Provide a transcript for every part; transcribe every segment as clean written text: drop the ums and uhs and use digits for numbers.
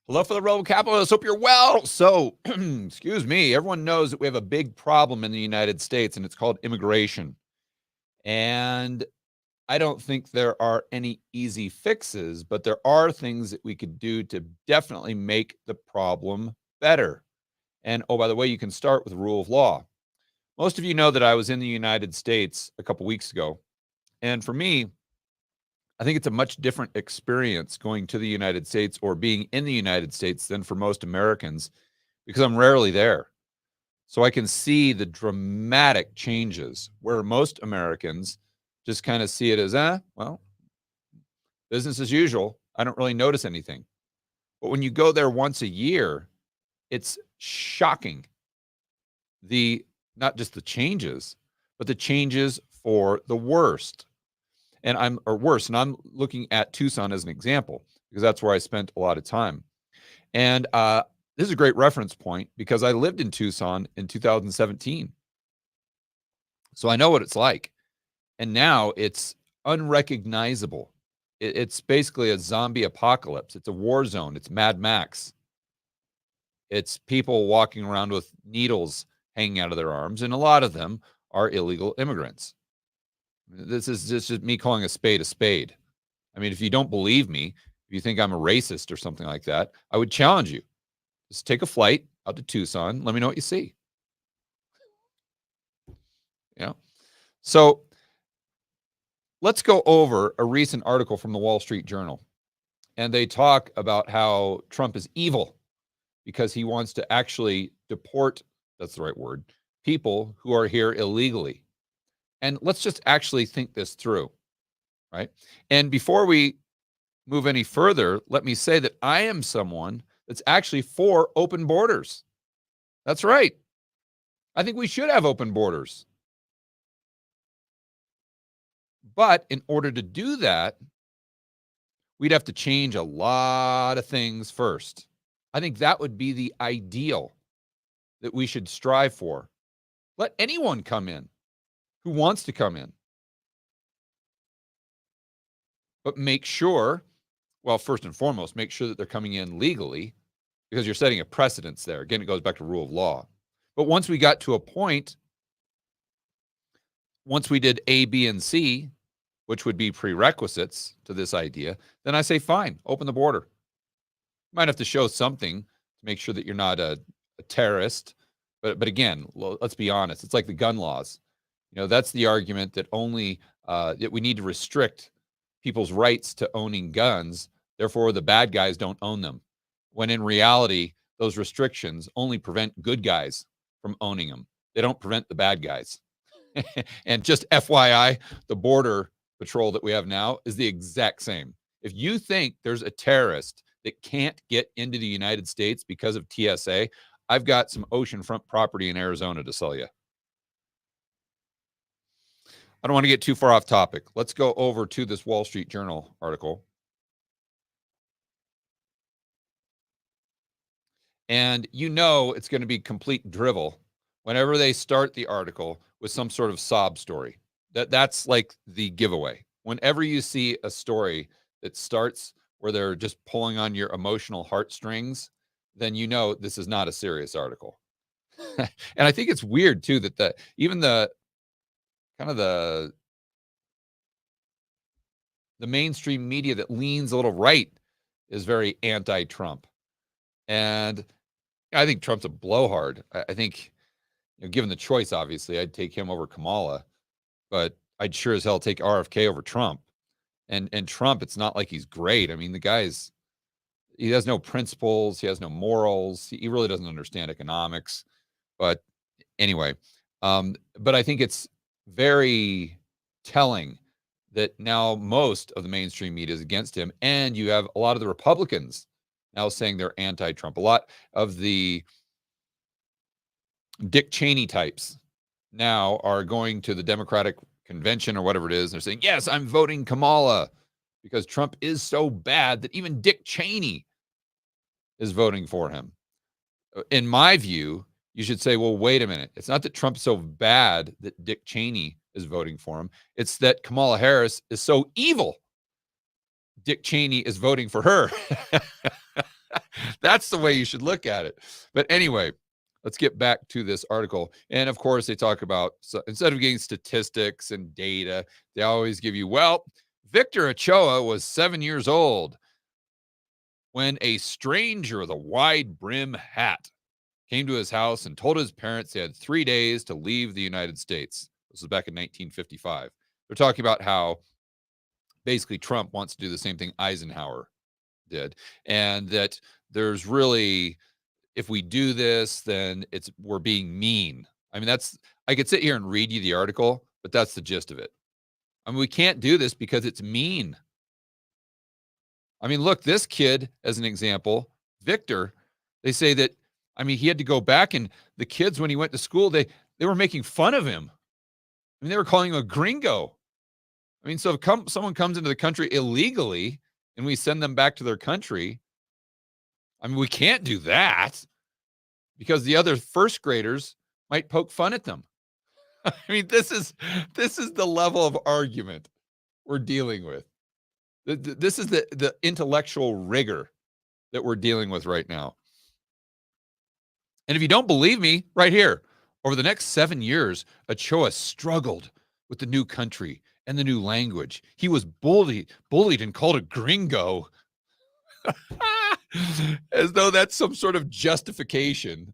Hello for the Rebel Capitalists. Hope you're well. So, excuse me, everyone knows that we have a big problem in the United States, and it's called immigration. And I don't think there are any easy fixes, but there are things that we could do to definitely make the problem better. And oh, by the way, you can start with rule of law. Most of you know that I was in the United States a couple weeks ago. And for me, I think it's a much different experience going to the United States or being in the United States than for most Americans because I'm rarely there. So I can see the dramatic changes where most Americans just kind of see it as, well, business as usual. I don't really notice anything. But when you go there once a year, it's shocking. Not just the changes, but the changes for the worst. And I'm looking at Tucson as an example because that's where I spent a lot of time. And this is a great reference point because I lived in Tucson in 2017. So I know what it's like. And now it's unrecognizable. It's basically a zombie apocalypse. It's a war zone. It's Mad Max. It's people walking around with needles hanging out of their arms, and a lot of them are illegal immigrants. This is just me calling a spade a spade. I mean, if you don't believe me, if you think I'm a racist or something like that, I would challenge you. Just take a flight out to Tucson. Let me know what you see. So let's go over a recent article from the Wall Street Journal. And they talk about how Trump is evil because he wants to actually deport, that's the right word, people who are here illegally. And let's just actually think this through, right? And before we move any further, let me say that I am someone that's actually for open borders. That's right. I think we should have open borders. But in order to do that, we'd have to change a lot of things first. I think that would be the ideal that we should strive for. Let anyone come in who wants to come in. But make sure, well, first and foremost, make sure that they're coming in legally because you're setting a precedence there. Again, it goes back to rule of law. But once we got to a point, once we did A, B, and C, which would be prerequisites to this idea, then I say, fine, open the border. You might have to show something to make sure that you're not a terrorist. But again, let's be honest. It's like the gun laws. That's the argument that only that we need to restrict people's rights to owning guns. Therefore, the bad guys don't own them. When in reality, those restrictions only prevent good guys from owning them. They don't prevent the bad guys. And just FYI, the border patrol that we have now is the exact same. If you think there's a terrorist that can't get into the United States because of TSA, I've got some oceanfront property in Arizona to sell you. I don't want to get too far off topic. Let's go over to this Wall Street Journal article. And it's going to be complete drivel whenever they start the article with some sort of sob story. That's like the giveaway. Whenever you see a story that starts where they're just pulling on your emotional heartstrings, then this is not a serious article. And I think it's weird too that the mainstream media that leans a little right is very anti-Trump. And I think Trump's a blowhard. I think, given the choice, obviously, I'd take him over Kamala, but I'd sure as hell take RFK over Trump. And Trump, it's not like he's great. I mean, he has no principles. He has no morals. He really doesn't understand economics. But anyway, but I think it's very telling that now most of the mainstream media is against him. And you have a lot of the Republicans now saying they're anti-Trump. A lot of the Dick Cheney types now are going to the Democratic convention or whatever it is. They're saying, yes, I'm voting Kamala because Trump is so bad that even Dick Cheney is voting for him. In my view, you should say, well, wait a minute. It's not that Trump's so bad that Dick Cheney is voting for him. It's that Kamala Harris is so evil Dick Cheney is voting for her. That's the way you should look at it. But anyway, let's get back to this article. And of course, they talk about, so instead of getting statistics and data, they always give you, well, Victor Ochoa was 7 years old when a stranger with a wide brim hat came to his house and told his parents they had 3 days to leave the United States. This was back in 1955. They're talking about how basically Trump wants to do the same thing Eisenhower did, and that there's really, if we do this, then we're being mean. I mean, I could sit here and read you the article, but that's the gist of it. I mean, we can't do this because it's mean. I mean, look, this kid, as an example, Victor, they say that, I mean, he had to go back, and the kids, when he went to school, they were making fun of him. I mean, they were calling him a gringo. I mean, so if someone comes into the country illegally and we send them back to their country, I mean, we can't do that because the other first graders might poke fun at them. I mean, this is the level of argument we're dealing with. This is the intellectual rigor that we're dealing with right now. And if you don't believe me, right here, over the next 7 years, Ochoa struggled with the new country and the new language. He was bullied and called a gringo. As though that's some sort of justification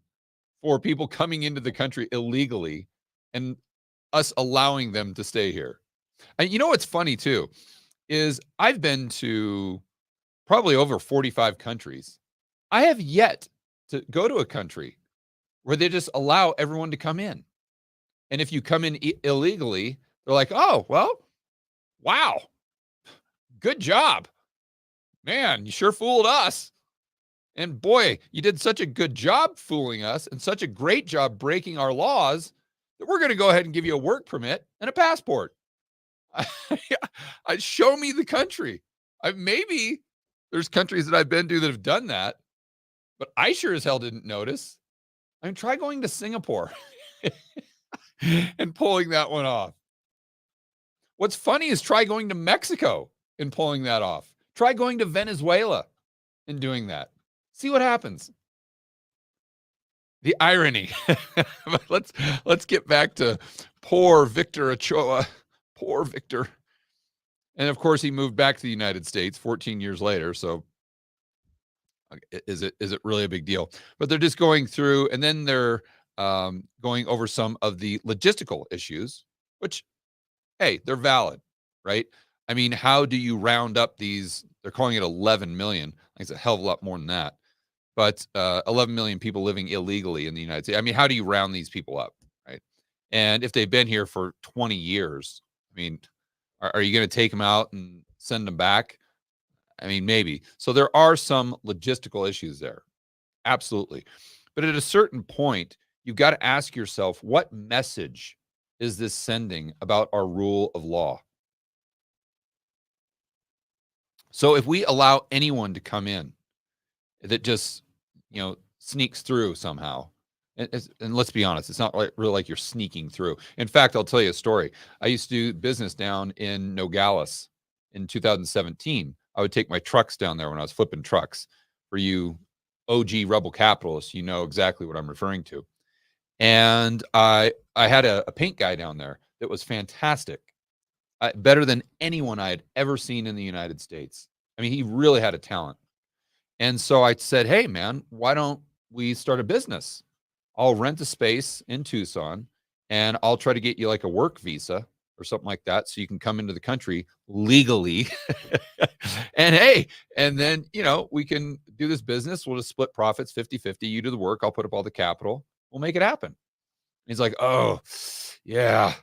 for people coming into the country illegally and us allowing them to stay here. And you know what's funny too is I've been to probably over 45 countries. I have yet to go to a country where they just allow everyone to come in. And if you come in illegally, they're like, oh, well, wow, good job. Man, you sure fooled us. And boy, you did such a good job fooling us and such a great job breaking our laws that we're going to go ahead and give you a work permit and a passport. Show me the country. Maybe there's countries that I've been to that have done that, but I sure as hell didn't notice. I mean, try going to Singapore and pulling that one off. What's funny is try going to Mexico and pulling that off. Try going to Venezuela and doing that. See what happens. The irony. But let's get back to poor Victor Ochoa. Poor Victor. And of course, he moved back to the United States 14 years later. So is it really a big deal? But they're just going through, and then they're going over some of the logistical issues, which, hey, they're valid, right? I mean, how do you round up these? They're calling it 11 million. I think it's a hell of a lot more than that. But 11 million people living illegally in the United States. I mean, how do you round these people up, right? And if they've been here for 20 years, I mean, are you going to take them out and send them back? I mean, maybe. So there are some logistical issues there. Absolutely. But at a certain point, you've got to ask yourself, what message is this sending about our rule of law? So if we allow anyone to come in that just, sneaks through somehow, and let's be honest, it's not really like you're sneaking through. In fact, I'll tell you a story. I used to do business down in Nogales in 2017. I would take my trucks down there when I was flipping trucks. For you OG rebel capitalists, you know exactly what I'm referring to. And I had a paint guy down there that was fantastic. Better than anyone I had ever seen in the United States. I mean, he really had a talent. And so I said, hey, man, why don't we start a business? I'll rent a space in Tucson, and I'll try to get you like a work visa or something like that so you can come into the country legally. And hey, and then, we can do this business. We'll just split profits 50-50. You do the work. I'll put up all the capital. We'll make it happen. He's like, oh, yeah,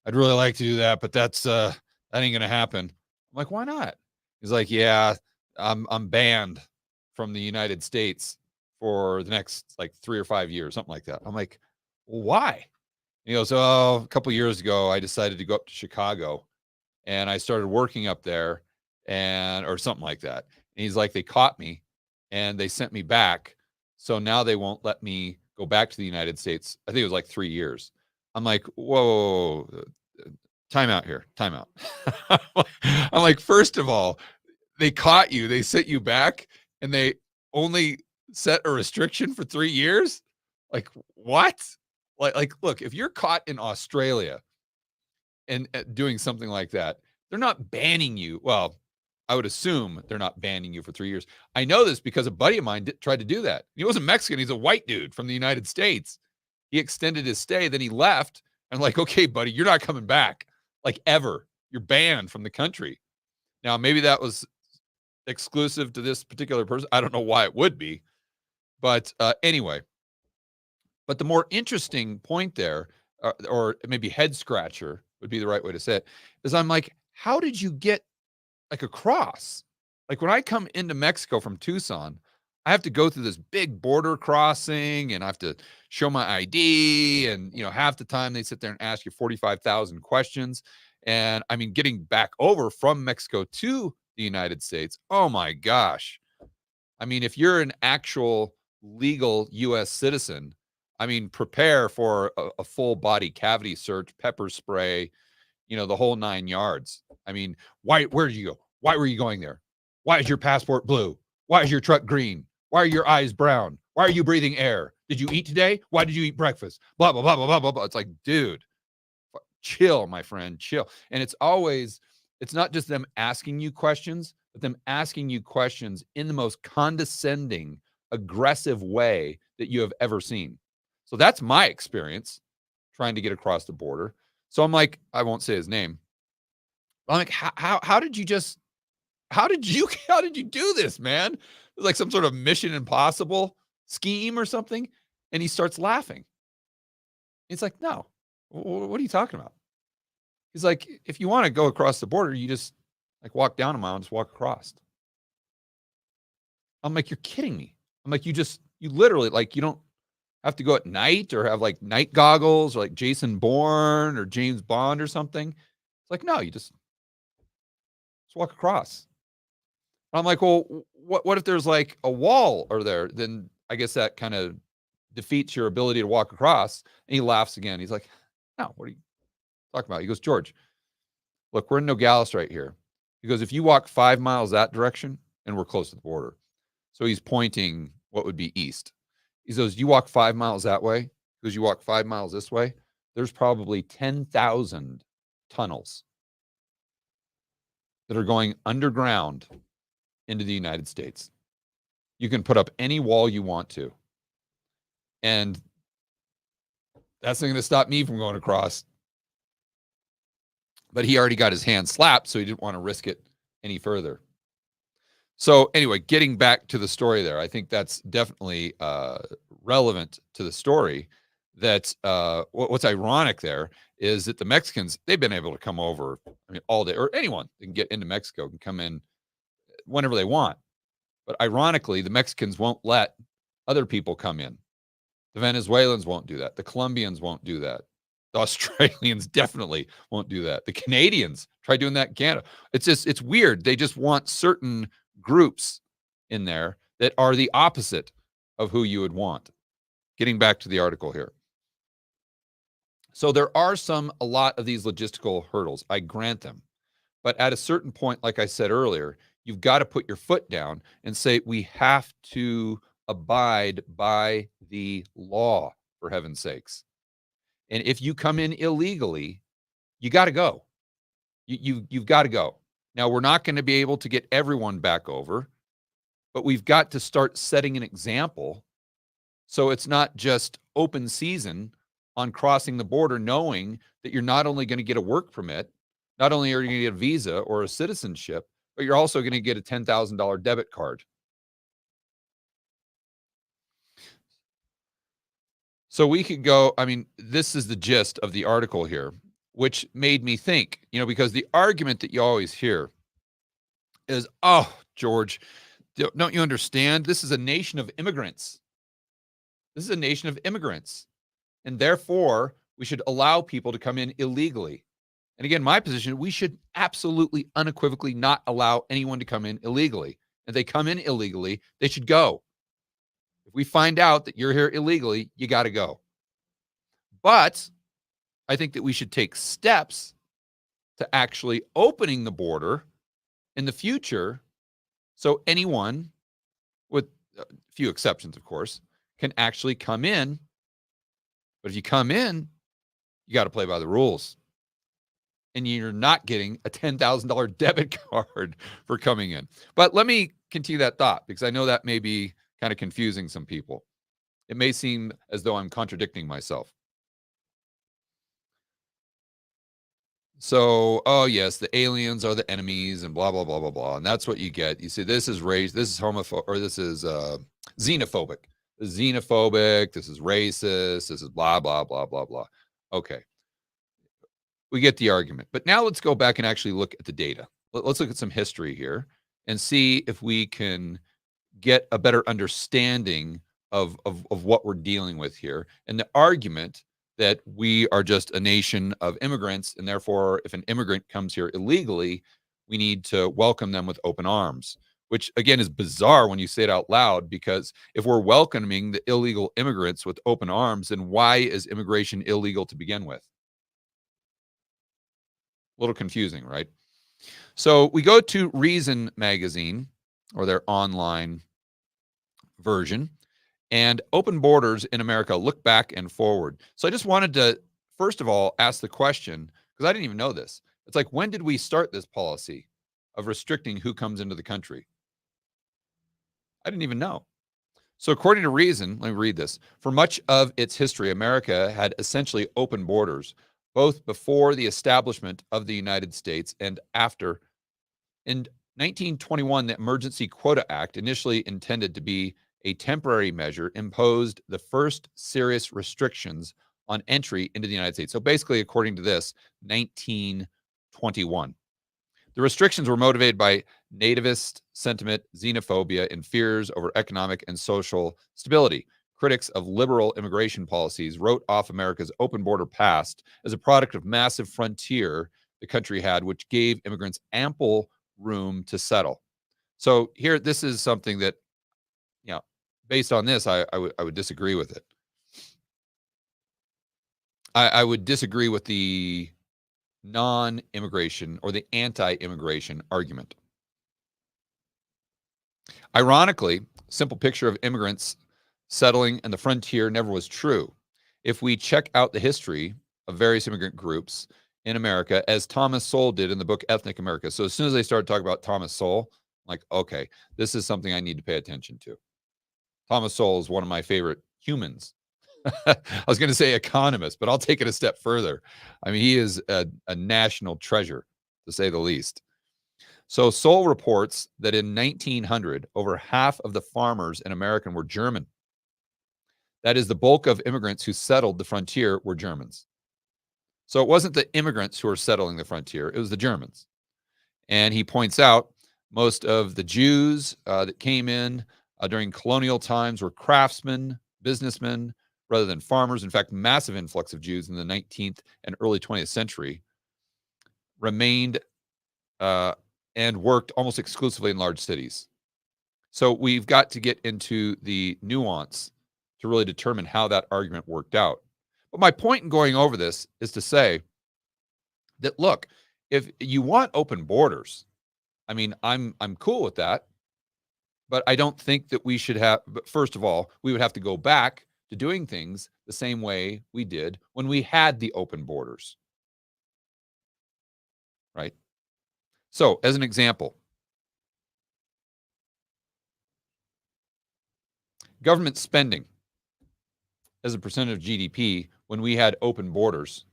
I'd really like to do that, but that ain't going to happen. I'm like, why not? He's like, yeah, I'm banned from the United States for the next like 3 or 5 years, something like that. I'm like, well, why? He goes, oh, a couple years ago, I decided to go up to Chicago and I started working up there or something like that. And he's like, they caught me and they sent me back. So now they won't let me go back to the United States. I think it was like 3 years. I'm like, whoa, time out here. Time out. I'm like, first of all, they caught you. They sent you back and they only set a restriction for 3 years? Like, what? Like, look, if you're caught in Australia and doing something like that, they're not banning you. Well, I would assume they're not banning you for 3 years. I know this because a buddy of mine tried to do that. He wasn't Mexican. He's a white dude from the United States. He extended his stay, then he left. I'm like, okay, buddy, you're not coming back, like, ever. You're banned from the country. Now, maybe that was exclusive to this particular person. I don't know why it would be. But anyway, but the more interesting point there, or maybe head scratcher would be the right way to say it, is I'm like, how did you get like across? Like when I come into Mexico from Tucson, I have to go through this big border crossing and I have to show my ID. And, half the time they sit there and ask you 45,000 questions. And I mean, getting back over from Mexico to the United States, oh my gosh. I mean, if you're an actual legal US citizen, I mean, prepare for a full body cavity search, pepper spray, the whole 9 yards. I mean, where did you go? Why were you going there? Why is your passport blue? Why is your truck green? Why are your eyes brown? Why are you breathing air? Did you eat today? Why did you eat breakfast? Blah, blah, blah, blah, blah, blah, blah. It's like, dude, chill, my friend, chill. And it's not just them asking you questions, but them asking you questions in the most condescending, aggressive way that you have ever seen. So that's my experience trying to get across the border. So I'm like, I won't say his name. I'm like, how did you do this, man? Like some sort of Mission Impossible scheme or something. And he starts laughing. It's like, no, what are you talking about? He's like, if you want to go across the border, you just like walk down a mile and just walk across. I'm like, you're kidding me. I'm like, you literally, like, you don't have to go at night or have like night goggles or like Jason Bourne or James Bond or something. It's like, no, you just walk across. I'm like, well, what if there's like a wall or there? Then I guess that kind of defeats your ability to walk across. And he laughs again. He's like, no, what are you talking about? He goes, George, look, we're in Nogales right here. He goes, if you walk 5 miles that direction, and we're close to the border. So he's pointing what would be east. He goes, you walk 5 miles that way. Because you walk 5 miles this way, there's probably 10,000 tunnels that are going underground into the United States. You can put up any wall you want to. And that's not going to stop me from going across. But he already got his hand slapped, so he didn't want to risk it any further. So anyway, getting back to the story there, I think that's definitely relevant to the story. That what's ironic there is that the Mexicans, they've been able to come over, I mean, all day, or anyone that can get into Mexico can come in whenever they want. But ironically, the Mexicans won't let other people come in. The Venezuelans won't do that. The Colombians won't do that. The Australians definitely won't do that. The Canadians try doing that in Canada. It's weird. They just want certain groups in there that are the opposite of who you would want. Getting back to the article here. So there are a lot of these logistical hurdles. I grant them. But at a certain point, like I said earlier, you've got to put your foot down and say, we have to abide by the law, for heaven's sakes. And if you come in illegally, you got to go. You've got to go. Now, we're not going to be able to get everyone back over, but we've got to start setting an example. So it's not just open season on crossing the border, knowing that you're not only going to get a work permit, not only are you going to get a visa or a citizenship, but you're also going to get a $10,000 debit card. So we could go, I mean, this is the gist of the article here, which made me think, because the argument that you always hear is, oh, George, don't you understand? This is a nation of immigrants. This is a nation of immigrants. And therefore, we should allow people to come in illegally. And again, my position, we should absolutely unequivocally not allow anyone to come in illegally. If they come in illegally, they should go. If we find out that you're here illegally, you got to go. But I think that we should take steps to actually opening the border in the future so anyone with a few exceptions, of course, can actually come in. But if you come in, you got to play by the rules. And you're not getting a $10,000 debit card for coming in. But let me continue that thought, because I know that may be kind of confusing some people. It may seem as though I'm contradicting myself. So, oh yes, the aliens are the enemies and blah, blah, blah, blah, blah. And that's what you get. You see, this is race, this is homophobic, or this is xenophobic. This is xenophobic, this is racist, this is blah, blah, blah, blah, blah. Okay. We get the argument. But now let's go back and actually look at the data. Let's look at some history here and see if we can get a better understanding of what we're dealing with here. And the argument that we are just a nation of immigrants, and therefore, if an immigrant comes here illegally, we need to welcome them with open arms, which again is bizarre when you say it out loud, because if we're welcoming the illegal immigrants with open arms, then why is immigration illegal to begin with? A little confusing, right? So we go to Reason magazine, or their online version, and Open Borders in America, Look Back and Forward. So I just wanted to, first of all, ask the question, because I didn't even know this. It's like, when did we start this policy of restricting who comes into the country? I didn't even know. So according to Reason, let me read this. For much of its history, America had essentially open borders, both before the establishment of the United States and after. In 1921, the Emergency Quota Act, initially intended to be a temporary measure, imposed the first serious restrictions on entry into the United States. So basically, according to this, 1921. The restrictions were motivated by nativist sentiment, xenophobia, and fears over economic and social stability. Critics of liberal immigration policies wrote off America's open border past as a product of massive frontier the country had, which gave immigrants ample room to settle. So here, this is something that, you know, based on this, I would disagree with it. I would disagree with the non-immigration or the anti-immigration argument. Ironically, simple picture of immigrants settling in the frontier never was true. If we check out the history of various immigrant groups in America, as Thomas Sowell did in the book Ethnic America. So as soon as they started talking about Thomas Sowell, I'm like, okay, this is something I need to pay attention to. Thomas Sowell is one of my favorite humans. I was going to say economist, but I'll take it a step further. I mean, he is a national treasure, to say the least. So Sowell reports that in 1900, over half of the farmers in America were German. That is, the bulk of immigrants who settled the frontier were Germans. So it wasn't the immigrants who were settling the frontier, it was the Germans. And he points out most of the Jews that came in during colonial times were craftsmen, businessmen, rather than farmers. In fact, massive influx of Jews in the 19th and early 20th century remained and worked almost exclusively in large cities. So we've got to get into the nuance to really determine how that argument worked out. But my point in going over this is to say that, look, if you want open borders, I mean, I'm cool with that, but I don't think that we should have. But first of all, we would have to go back to doing things the same way we did when we had the open borders, right? So, as an example, government spending as a percent of GDP when we had open borders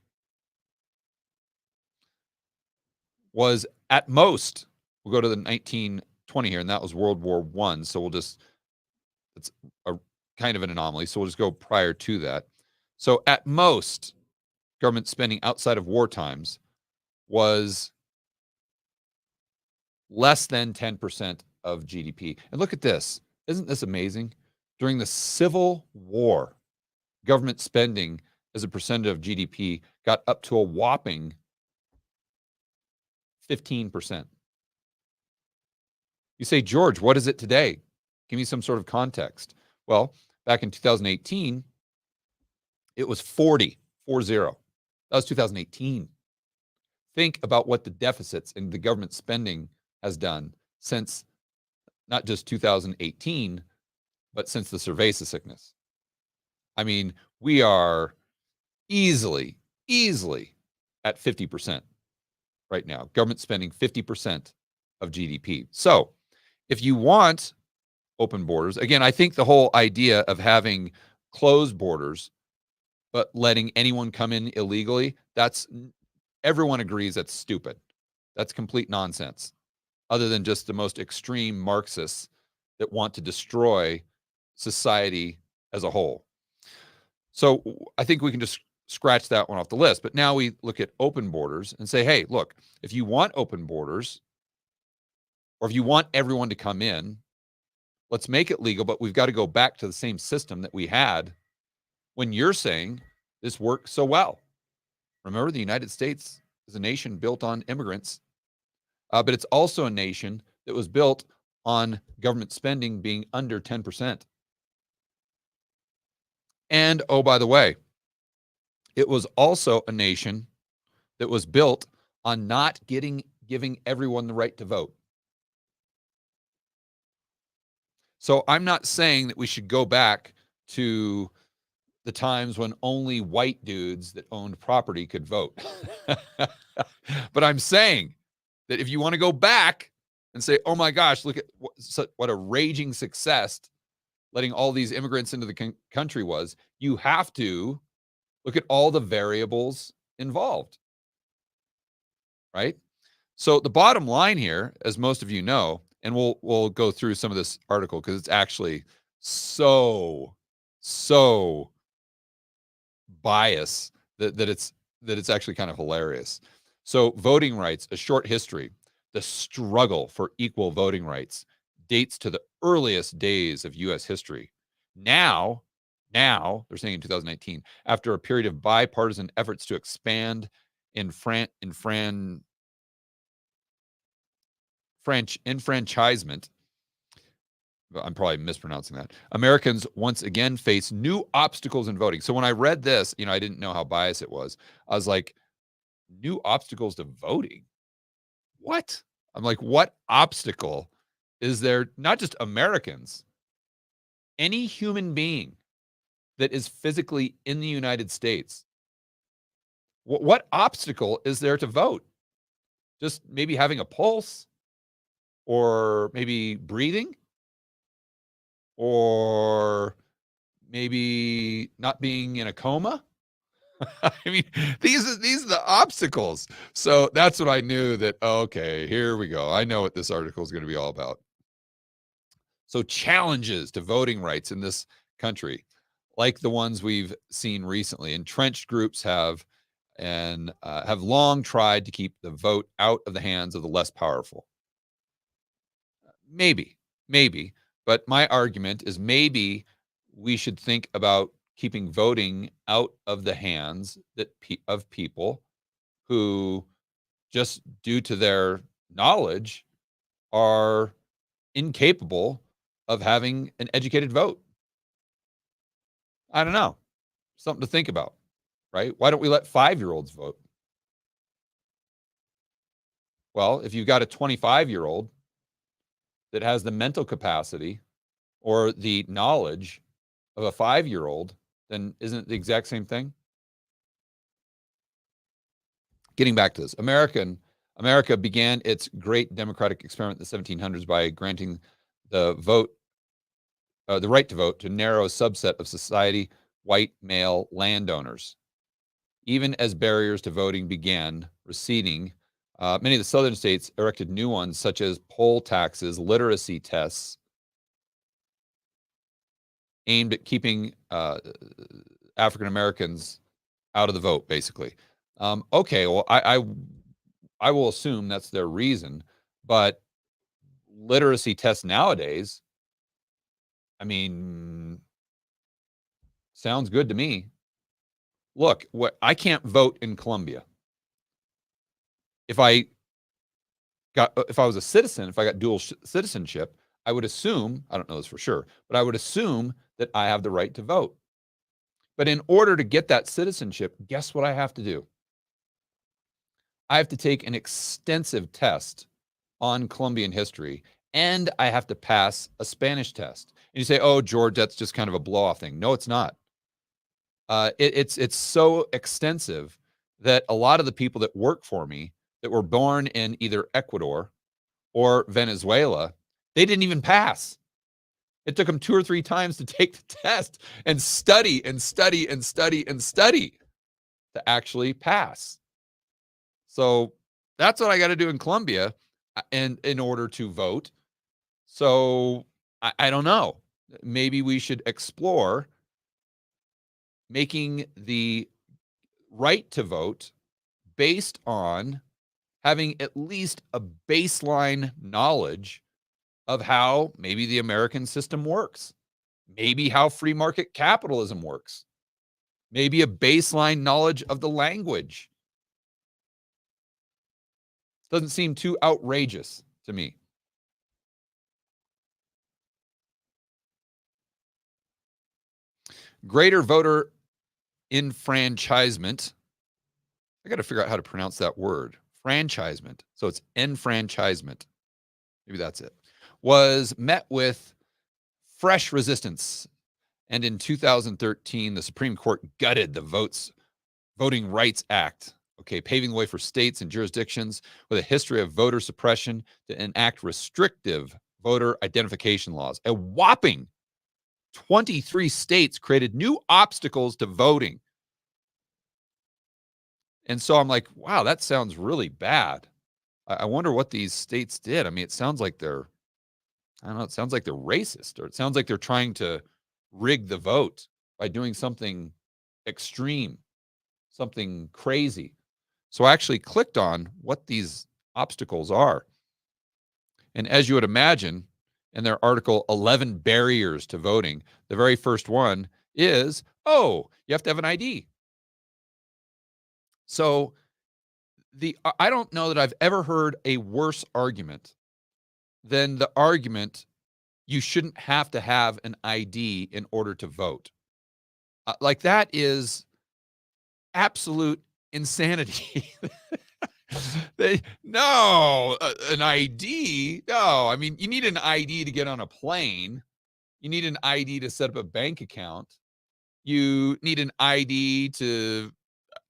was at most, we'll go to the 1920 here, and that was World War I. So it's a kind of an anomaly. So we'll just go prior to that. So at most, government spending outside of war times was less than 10% of GDP. And look at this. Isn't this amazing? During the Civil War, government spending as a percentage of GDP got up to a whopping 15%. You say, George, what is it today? Give me some sort of context. Well, back in 2018, it was 40. That was 2018. Think about what the deficits in the government spending has done since not just 2018, but since the cerveza sickness. I mean, we are easily at 50% right now. Government spending 50% of GDP. So if you want open borders, again, I think the whole idea of having closed borders, but letting anyone come in illegally, everyone agrees that's stupid. That's complete nonsense, other than just the most extreme Marxists that want to destroy society as a whole. So I think we can just scratch that one off the list. But now we look at open borders and say, hey, look, if you want open borders, or if you want everyone to come in, let's make it legal, but we've got to go back to the same system that we had when you're saying this worked so well. Remember, the United States is a nation built on immigrants, but it's also a nation that was built on government spending being under 10%. And, oh, by the way, it was also a nation that was built on not giving everyone the right to vote. So I'm not saying that we should go back to the times when only white dudes that owned property could vote. But I'm saying that if you want to go back and say, oh my gosh, look at what a raging success letting all these immigrants into the country was, you have to look at all the variables involved, right? So the bottom line here, as most of you know, and we'll go through some of this article because it's actually so biased that it's actually kind of hilarious. So voting rights, a short history. The struggle for equal voting rights dates to the earliest days of U.S. history. Now, they're saying in 2019, after a period of bipartisan efforts to expand enfranchisement, I'm probably mispronouncing that, Americans once again face new obstacles in voting. So when I read this, I didn't know how biased it was. I was like, new obstacles to voting? What? I'm like, what obstacle is there? Not just Americans, any human being that is physically in the United States. What obstacle is there to vote? Just maybe having a pulse, or maybe breathing, or maybe not being in a coma. I mean, these are the obstacles. So that's what I knew that, okay, here we go. I know what this article is going to be all about. So challenges to voting rights in this country, like the ones we've seen recently. Entrenched groups have long tried to keep the vote out of the hands of the less powerful. Maybe. But my argument is maybe we should think about keeping voting out of the hands of people who, just due to their knowledge, are incapable of having an educated vote. I don't know. Something to think about, right? Why don't we let 5-year-olds vote? Well, if you've got a 25-year-old that has the mental capacity or the knowledge of a 5-year-old, then isn't it the exact same thing? Getting back to this, America began its great democratic experiment in the 1700s by granting the right to vote to a narrow subset of society, white male landowners. Even as barriers to voting began receding, many of the southern states erected new ones, such as poll taxes, literacy tests, aimed at keeping African Americans out of the vote, basically. Okay, well, I will assume that's their reason, but literacy tests nowadays, I mean, sounds good to me. Look, I can't vote in Colombia. If I was a citizen, if I got dual citizenship, I would assume, I don't know this for sure, but I would assume that I have the right to vote. But in order to get that citizenship, guess what I have to do? I have to take an extensive test on Colombian history and I have to pass a Spanish test. And you say, oh, George, that's just kind of a blow-off thing. No, it's not. It's so extensive that a lot of the people that work for me that were born in either Ecuador or Venezuela, they didn't even pass. It took them 2 or 3 times to take the test and study and study and study and study to actually pass. So that's what I got to do in Colombia and in order to vote. So I don't know. Maybe we should explore making the right to vote based on having at least a baseline knowledge of how maybe the American system works, maybe how free market capitalism works, maybe a baseline knowledge of the language. Doesn't seem too outrageous to me. Greater voter enfranchisement. I got to figure out how to pronounce that word. Franchisement. So it's enfranchisement. Maybe that's it. Was met with fresh resistance. And in 2013, the Supreme Court gutted the Voting Rights Act, paving the way for states and jurisdictions with a history of voter suppression to enact restrictive voter identification laws. A whopping 23 states created new obstacles to voting. And so I'm like, wow, that sounds really bad. I wonder what these states did. I mean, it sounds like they're racist, or it sounds like they're trying to rig the vote by doing something extreme, something crazy. So I actually clicked on what these obstacles are. And as you would imagine, in their article, 11 Barriers to Voting, the very first one is, you have to have an ID. So I don't know that I've ever heard a worse argument than the argument you shouldn't have to have an ID in order to vote. Like, that is absolute insanity. An ID? No, I mean, you need an ID to get on a plane. You need an ID to set up a bank account. You need an ID to,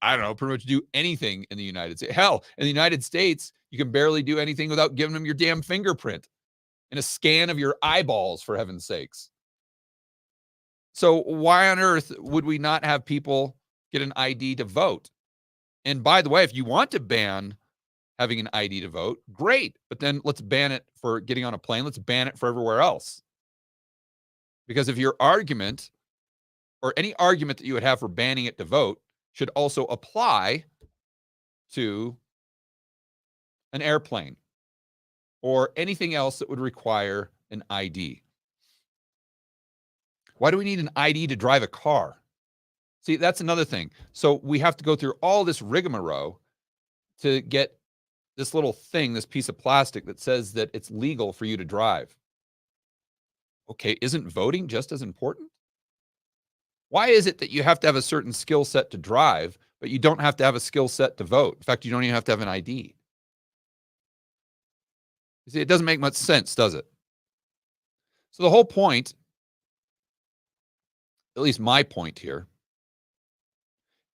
I don't know, pretty much do anything in the United States. Hell, in the United States, you can barely do anything without giving them your damn fingerprint and a scan of your eyeballs, for heaven's sakes. So why on earth would we not have people get an ID to vote? And by the way, if you want to ban having an ID to vote, great. But then let's ban it for getting on a plane. Let's ban it for everywhere else. Because if your argument, or any argument that you would have for banning it to vote, should also apply to an airplane or anything else that would require an ID. Why do we need an ID to drive a car? See, that's another thing. So we have to go through all this rigmarole to get this little thing, this piece of plastic that says that it's legal for you to drive. Okay, isn't voting just as important? Why is it that you have to have a certain skill set to drive, but you don't have to have a skill set to vote? In fact, you don't even have to have an ID. You see, it doesn't make much sense, does it? So the whole point, at least my point here,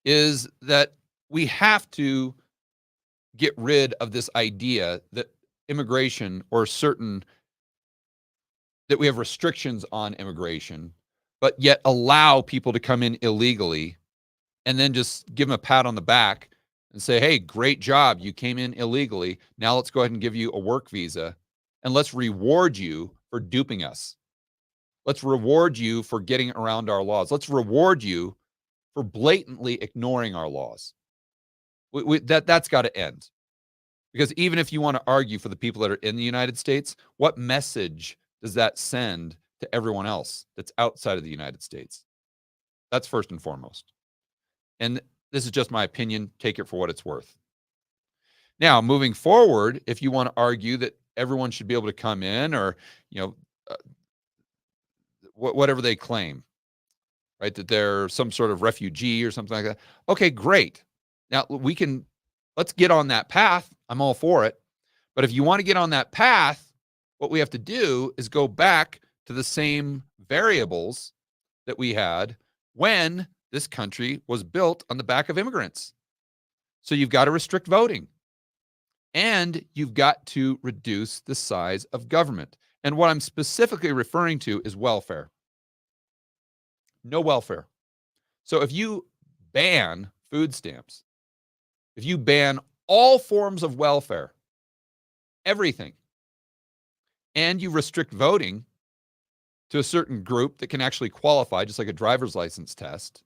is that we have to get rid of this idea that immigration, or that we have restrictions on immigration, but yet allow people to come in illegally and then just give them a pat on the back and say, hey, great job. You came in illegally. Now let's go ahead and give you a work visa, and let's reward you for duping us. Let's reward you for getting around our laws. Let's reward you for blatantly ignoring our laws. That's got to end. Because even if you want to argue for the people that are in the United States, what message does that send to everyone else that's outside of the United States? That's first and foremost. And this is just my opinion. Take it for what it's worth. Now, moving forward, if you want to argue that everyone should be able to come in, or, whatever they claim, right, that they're some sort of refugee or something like that. Okay, great. Now let's get on that path. I'm all for it. But if you want to get on that path, what we have to do is go back to the same variables that we had when this country was built on the back of immigrants. So you've got to restrict voting, and you've got to reduce the size of government. And what I'm specifically referring to is welfare. No welfare. So if you ban food stamps, if you ban all forms of welfare, everything, and you restrict voting to a certain group that can actually qualify, just like a driver's license test,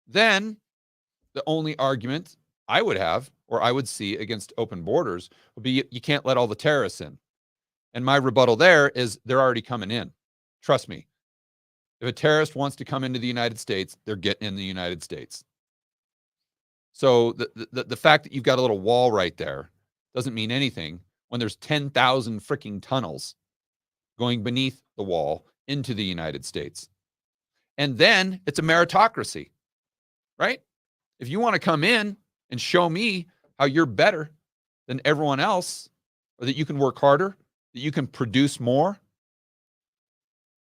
then the only argument I would have, or I would see against open borders, would be you can't let all the terrorists in. And my rebuttal there is they're already coming in. Trust me. If a terrorist wants to come into the United States, they're getting in the United States. So the fact that you've got a little wall right there doesn't mean anything when there's 10,000 freaking tunnels going beneath the wall into the United States. And then it's a meritocracy, right? If you want to come in and show me how you're better than everyone else, or that you can work harder, that you can produce more,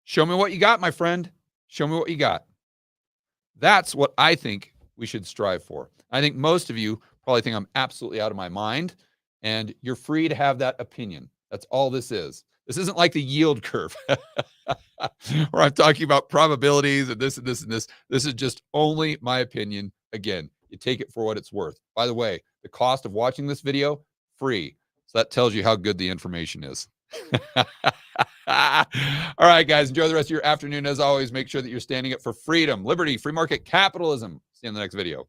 show me what you got, my friend. Show me what you got. That's what I think we should strive for. I think most of you probably think I'm absolutely out of my mind, and you're free to have that opinion. That's all this is. This isn't like the yield curve where I'm talking about probabilities and this and this and this. This is just only my opinion. Again, you take it for what it's worth. By the way, the cost of watching this video, free. So that tells you how good the information is. All right, guys, enjoy the rest of your afternoon. As always, make sure that you're standing up for freedom, liberty, free market capitalism. See you in the next video.